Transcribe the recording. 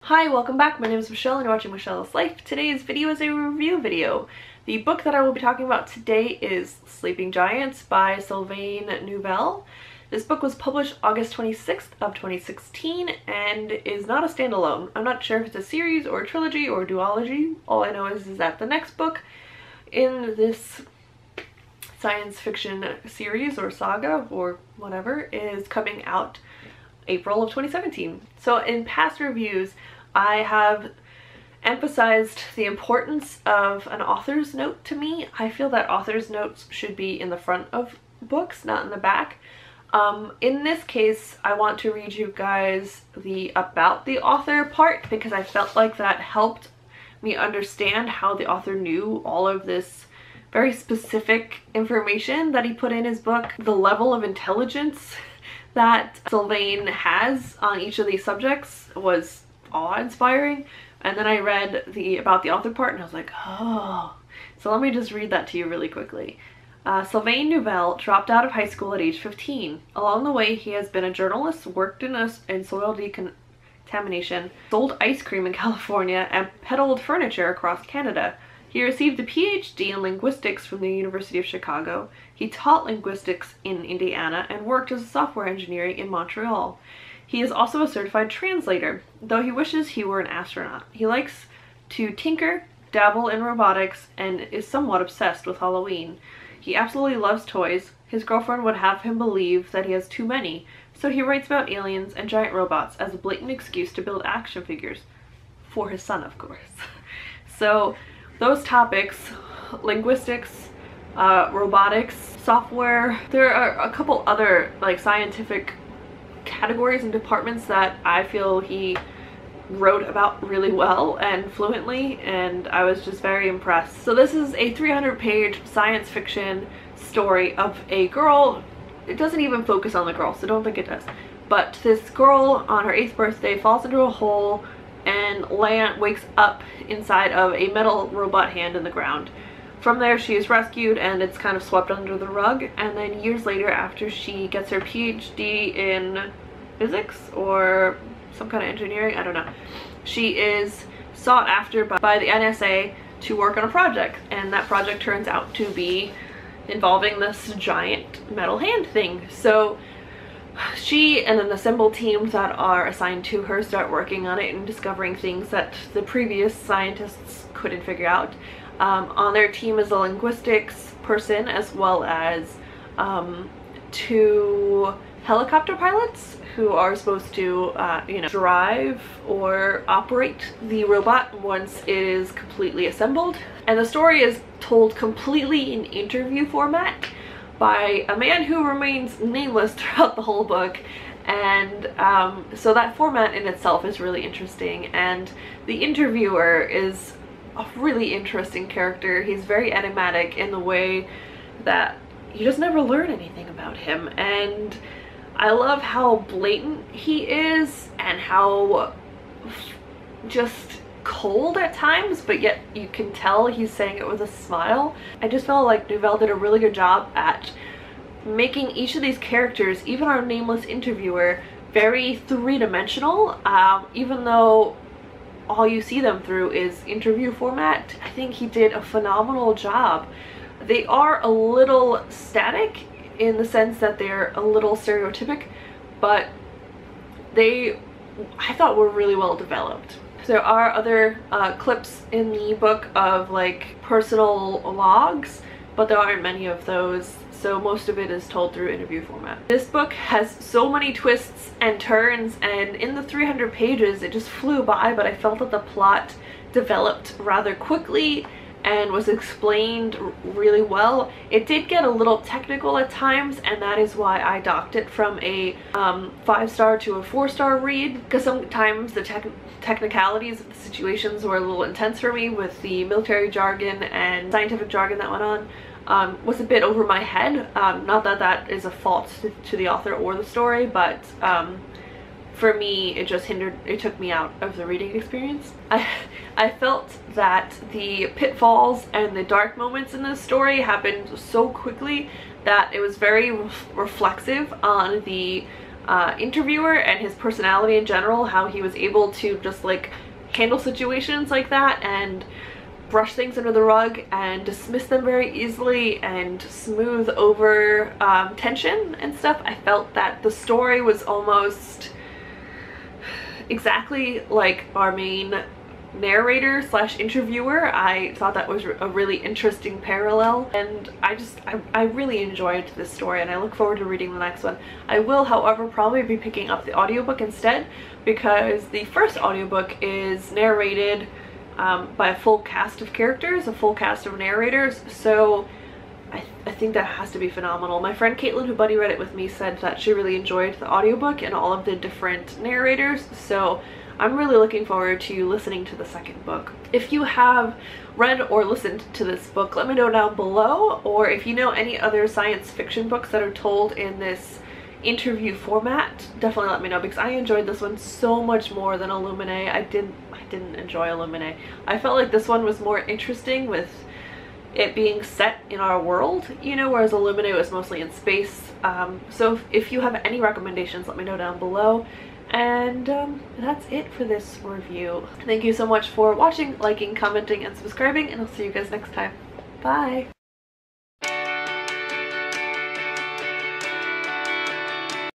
Hi, welcome back. My name is Michelle and you're watching Michelle's Life. Today's video is a review video. The book that I will be talking about today is Sleeping Giants by Sylvain Neuvel. This book was published August 26th of 2016 and is not a standalone. I'm not sure if it's a series or a trilogy or a duology. All I know is that the next book in this science fiction series or saga or whatever is coming out April of 2017. So in past reviews, I have emphasized the importance of an author's note to me. I feel that author's notes should be in the front of books, not in the back. In this case, I want to read you guys the about the author part because I felt like that helped me understand how the author knew all of this very specific information that he put in his book. The level of intelligence that Sylvain has on each of these subjects was awe-inspiring. And then I read the about the author part and I was like, oh. So let me just read that to you really quickly. Sylvain Neuvel dropped out of high school at age 15. Along the way, he has been a journalist, worked in soil decontamination, sold ice cream in California, and peddled furniture across Canada. He received a PhD in linguistics from the University of Chicago. He taught linguistics in Indiana and worked as a software engineer in Montreal. He is also a certified translator, though he wishes he were an astronaut. He likes to tinker, dabble in robotics, and is somewhat obsessed with Halloween. He absolutely loves toys. His girlfriend would have him believe that he has too many, so he writes about aliens and giant robots as a blatant excuse to build action figures. For his son, of course. So those topics, linguistics, robotics, software, there are a couple other like scientific categories and departments that I feel he wrote about really well and fluently, and I was just very impressed. So this is a 300-page science fiction story of a girl. It doesn't even focus on the girl, so don't think it does. But this girl on her 8th birthday falls into a hole and wakes up inside of a metal robot hand in the ground. From there she is rescued and it's kind of swept under the rug, and then years later, after she gets her PhD in physics or some kind of engineering, I don't know, she is sought after by the NSA to work on a project, and that project turns out to be involving this giant metal hand thing. So she and an assembled team that are assigned to her start working on it and discovering things that the previous scientists couldn't figure out. On their team is a linguistics person as well as 2 helicopter pilots who are supposed to, drive or operate the robot once it is completely assembled. And the story is told completely in interview format by a man who remains nameless throughout the whole book, and so that format in itself is really interesting, and the interviewer is a really interesting character. He's very enigmatic in the way that you just never learn anything about him, and I love how blatant he is and how just cold at times, but yet you can tell he's saying it with a smile. I just felt like Neuvel did a really good job at making each of these characters, even our nameless interviewer, very three-dimensional, even though all you see them through is interview format. I think he did a phenomenal job. They are a little static in the sense that they're a little stereotypic, but I thought were really well developed. There are other clips in the book of like personal logs, but there aren't many of those, so most of it is told through interview format. This book has so many twists and turns, and in the 300 pages it just flew by, but I felt that the plot developed rather quickly and was explained really well. It did get a little technical at times, and that is why I docked it from a 5-star to a 4-star read, because sometimes the technicalities of the situations were a little intense for me with the military jargon and scientific jargon that went on. Was a bit over my head. Not that that is a fault to the author or the story, but for me it just took me out of the reading experience. I felt that the pitfalls and the dark moments in this story happened so quickly that it was very reflexive on the interviewer and his personality in general, how he was able to just like handle situations like that and brush things under the rug and dismiss them very easily and smooth over tension and stuff. I felt that the story was almost exactly like our main narrator slash interviewer. I thought that was a really interesting parallel, and I really enjoyed this story, and I look forward to reading the next one. I will, however, probably be picking up the audiobook instead, because the first audiobook is narrated by a full cast of characters, a full cast of narrators, so I think that has to be phenomenal. My friend Caitlin, who buddy read it with me, said that she really enjoyed the audiobook and all of the different narrators, so I'm really looking forward to listening to the second book. If you have read or listened to this book, let me know down below, or if you know any other science fiction books that are told in this interview format, definitely let me know, because I enjoyed this one so much more than Illuminae. I didn't enjoy Illuminae. I felt like this one was more interesting with it being set in our world, you know, whereas Illuminae was mostly in space. So if you have any recommendations, let me know down below. And that's it for this review. Thank you so much for watching, liking, commenting, and subscribing, and I'll see you guys next time. Bye!